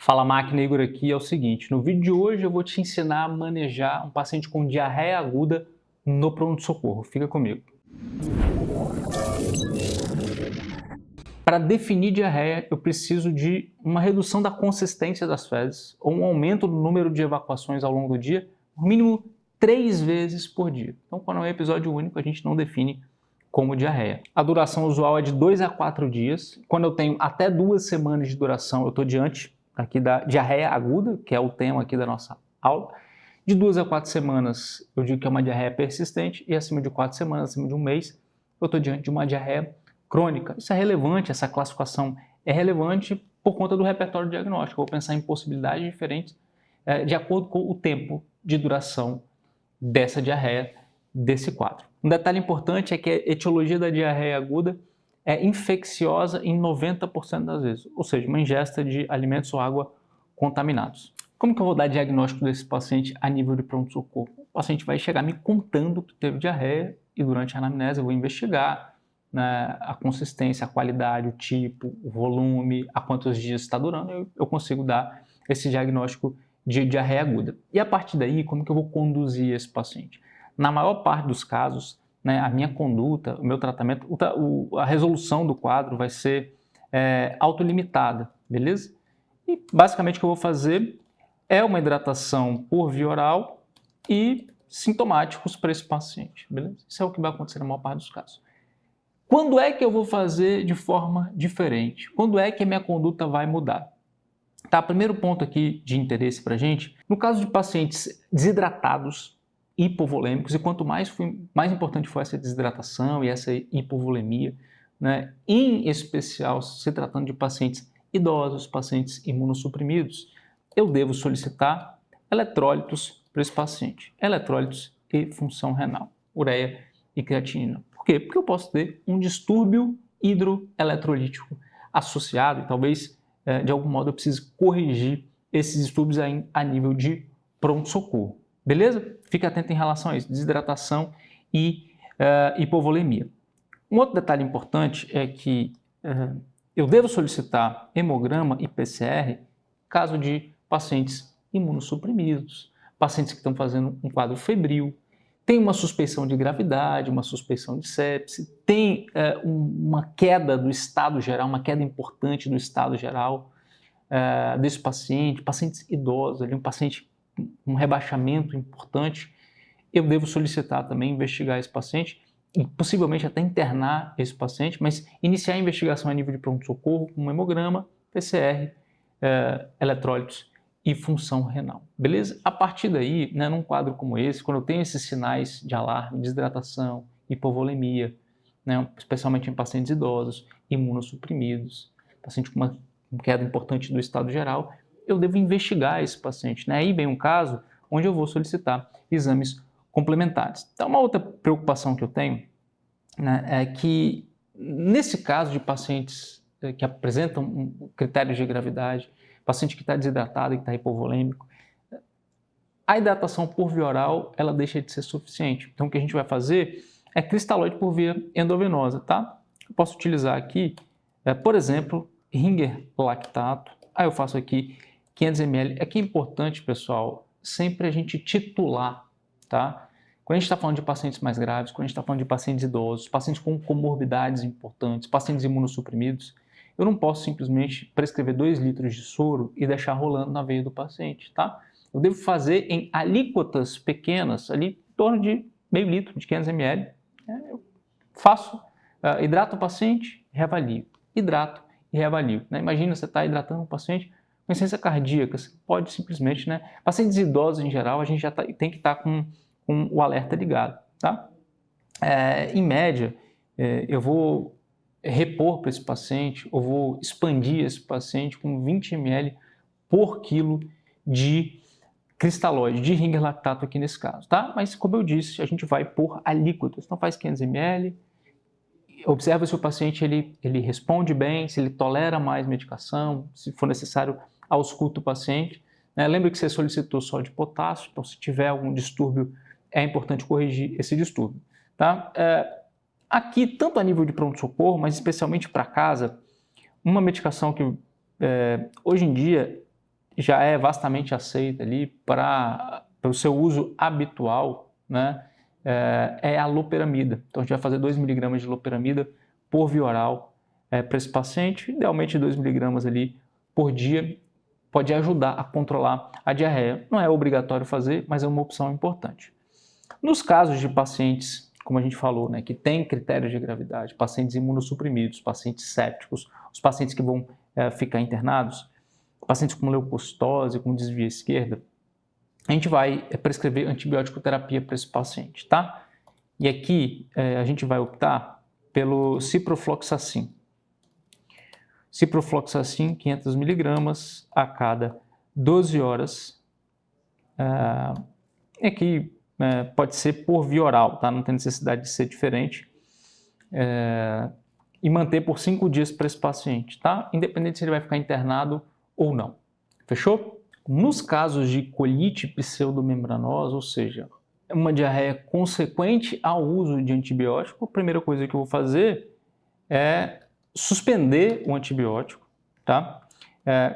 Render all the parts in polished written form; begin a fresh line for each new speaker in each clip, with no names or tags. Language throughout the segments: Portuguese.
Fala máquina, Igor aqui. É o seguinte, no vídeo de hoje eu vou te ensinar a manejar um paciente com diarreia aguda no pronto-socorro. Fica comigo. Para definir diarreia, eu preciso de uma redução da consistência das fezes ou um aumento do número de evacuações ao longo do dia, no mínimo 3 vezes por dia. Então, quando é um episódio único, a gente não define como diarreia. A duração usual é de 2 a 4 dias. Quando eu tenho até 2 semanas de duração, eu estou diante aqui da diarreia aguda, que é o tema aqui da nossa aula. De 2 a 4 semanas, eu digo que é uma diarreia persistente, e acima de 4 semanas, acima de um mês, eu estou diante de uma diarreia crônica. Isso é relevante, essa classificação é relevante por conta do repertório diagnóstico. Eu vou pensar em possibilidades diferentes de acordo com o tempo de duração dessa diarreia, desse quadro. Um detalhe importante é que a etiologia da diarreia aguda é infecciosa em 90% das vezes, ou seja, uma ingesta de alimentos ou água contaminados. Como que eu vou dar diagnóstico desse paciente a nível de pronto-socorro? O paciente vai chegar me contando que teve diarreia e durante a anamnese eu vou investigar, né, a consistência, a qualidade, o tipo, o volume, a quantos dias está durando, eu consigo dar esse diagnóstico de diarreia aguda. E a partir daí, como que eu vou conduzir esse paciente? Na maior parte dos casos, né, a minha conduta, o meu tratamento, a resolução do quadro vai ser autolimitada, beleza? E basicamente o que eu vou fazer é uma hidratação por via oral e sintomáticos para esse paciente, beleza? Isso é o que vai acontecer na maior parte dos casos. Quando é que eu vou fazer de forma diferente? Quando é que a minha conduta vai mudar? Tá, primeiro ponto aqui de interesse para a gente, no caso de pacientes desidratados, hipovolêmicos, e quanto mais importante for essa desidratação e essa hipovolemia, né, em especial se tratando de pacientes idosos, pacientes imunossuprimidos, eu devo solicitar eletrólitos para esse paciente, eletrólitos e função renal, ureia e creatinina. Por quê? Porque eu posso ter um distúrbio hidroeletrolítico associado e talvez de algum modo eu preciso corrigir esses distúrbios a nível de pronto-socorro. Beleza? Fique atento em relação a isso, desidratação e hipovolemia. Um outro detalhe importante é que eu devo solicitar hemograma e PCR caso de pacientes imunossuprimidos, pacientes que estão fazendo um quadro febril, tem uma suspeição de gravidade, uma suspeição de sepse, tem uma queda do estado geral, uma queda importante do estado geral desse paciente, pacientes idosos, um paciente com um rebaixamento importante, eu devo solicitar também investigar esse paciente e possivelmente até internar esse paciente, mas iniciar a investigação a nível de pronto-socorro com um hemograma, PCR, eletrólitos e função renal, beleza? A partir daí, né, num quadro como esse, quando eu tenho esses sinais de alarme, desidratação, hipovolemia, né, especialmente em pacientes idosos, imunossuprimidos, paciente com uma queda importante do estado geral, eu devo investigar esse paciente, né? Aí vem um caso onde eu vou solicitar exames complementares. Então, uma outra preocupação que eu tenho, né, é que nesse caso de pacientes que apresentam critérios de gravidade, paciente que está desidratado e que está hipovolêmico, a hidratação por via oral, ela deixa de ser suficiente. Então, o que a gente vai fazer é cristalóide por via endovenosa, tá? Eu posso utilizar aqui, por exemplo, Ringer lactato. Aí eu faço aqui 500 ml. Aqui é importante, pessoal, sempre a gente titular, tá? Quando a gente está falando de pacientes mais graves, quando a gente está falando de pacientes idosos, pacientes com comorbidades importantes, pacientes imunossuprimidos, eu não posso simplesmente prescrever 2 litros de soro e deixar rolando na veia do paciente, tá? Eu devo fazer em alíquotas pequenas, ali em torno de meio litro, de 500 ml. Eu faço, hidrato o paciente, reavalio. Hidrato e reavalio. Né? Imagina você está hidratando um paciente com insuficiência cardíaca, você pode simplesmente, né? Pacientes idosos em geral, a gente já tem que estar com o alerta ligado, tá? Em média, eu vou repor para esse paciente, ou vou expandir esse paciente com 20 ml por quilo de cristalóide, de Ringer lactato aqui nesse caso, tá? Mas como eu disse, a gente vai por alíquotas, então faz 500 ml, observa se o paciente ele responde bem, se ele tolera mais medicação, se for necessário, ausculta o paciente. Né? Lembra que você solicitou só de potássio, então se tiver algum distúrbio, é importante corrigir esse distúrbio, tá? Aqui, tanto a nível de pronto-socorro, mas especialmente para casa, uma medicação que hoje em dia já é vastamente aceita ali para o seu uso habitual, né, é a loperamida. Então a gente vai fazer 2 mg de loperamida por via oral para esse paciente, idealmente 2 mg ali por dia, pode ajudar a controlar a diarreia. Não é obrigatório fazer, mas é uma opção importante. Nos casos de pacientes, como a gente falou, né, que tem critérios de gravidade, pacientes imunossuprimidos, pacientes sépticos, os pacientes que vão ficar internados, pacientes com leucocitose, com desvio à esquerda, a gente vai prescrever antibiótico terapia para esse paciente, tá? E aqui a gente vai optar pelo ciprofloxacin. Ciprofloxacin, 500 mg a cada 12 horas. Aqui pode ser por via oral, tá? Não tem necessidade de ser diferente. E manter por 5 dias para esse paciente, tá? Independente se ele vai ficar internado ou não. Fechou? Nos casos de colite pseudomembranosa, ou seja, uma diarreia consequente ao uso de antibiótico, a primeira coisa que eu vou fazer é suspender o antibiótico, tá?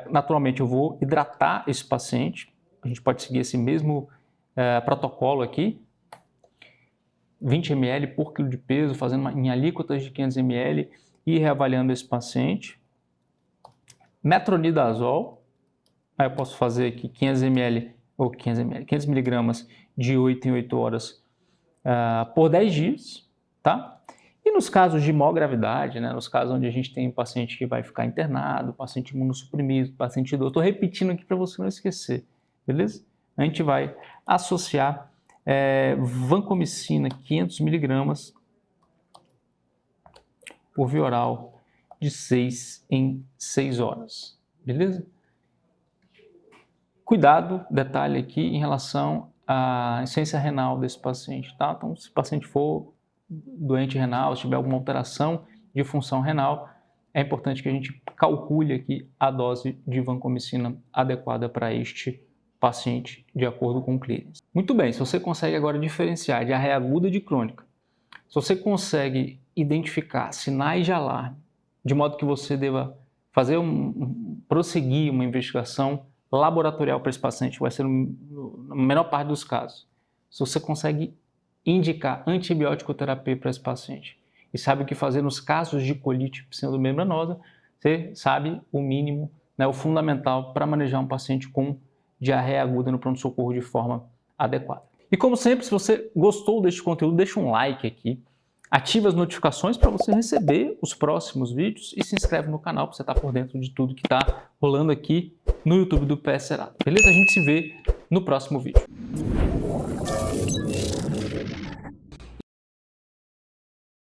Naturalmente eu vou hidratar esse paciente, a gente pode seguir esse mesmo protocolo aqui, 20 ml por quilo de peso, fazendo em alíquotas de 500 ml e reavaliando esse paciente. Metronidazol, aí eu posso fazer aqui 500 mg de 8 em 8 horas por 10 dias, tá? E nos casos de maior gravidade, né, nos casos onde a gente tem um paciente que vai ficar internado, paciente imunossuprimido, paciente idoso, estou repetindo aqui para você não esquecer, beleza? A gente vai associar vancomicina 500 mg por via oral de 6 em 6 horas, beleza? Cuidado, detalhe aqui em relação à insuficiência renal desse paciente, tá? Então, se o paciente for doente renal, se tiver alguma alteração de função renal, é importante que a gente calcule aqui a dose de vancomicina adequada para este paciente, de acordo com o clearance. Muito bem, se você consegue agora diferenciar diarreia aguda de crônica, se você consegue identificar sinais de alarme, de modo que você deva fazer prosseguir uma investigação laboratorial para esse paciente, vai ser na menor parte dos casos. Se você consegue indicar antibiótico terapia para esse paciente e sabe o que fazer nos casos de colite pseudomembranosa, você sabe o mínimo, né, o fundamental para manejar um paciente com diarreia aguda no pronto-socorro de forma adequada. E como sempre, se você gostou deste conteúdo, deixa um like aqui, ativa as notificações para você receber os próximos vídeos e se inscreve no canal para você estar por dentro de tudo que está rolando aqui no YouTube do PS Cerado. Beleza? A gente se vê no próximo vídeo.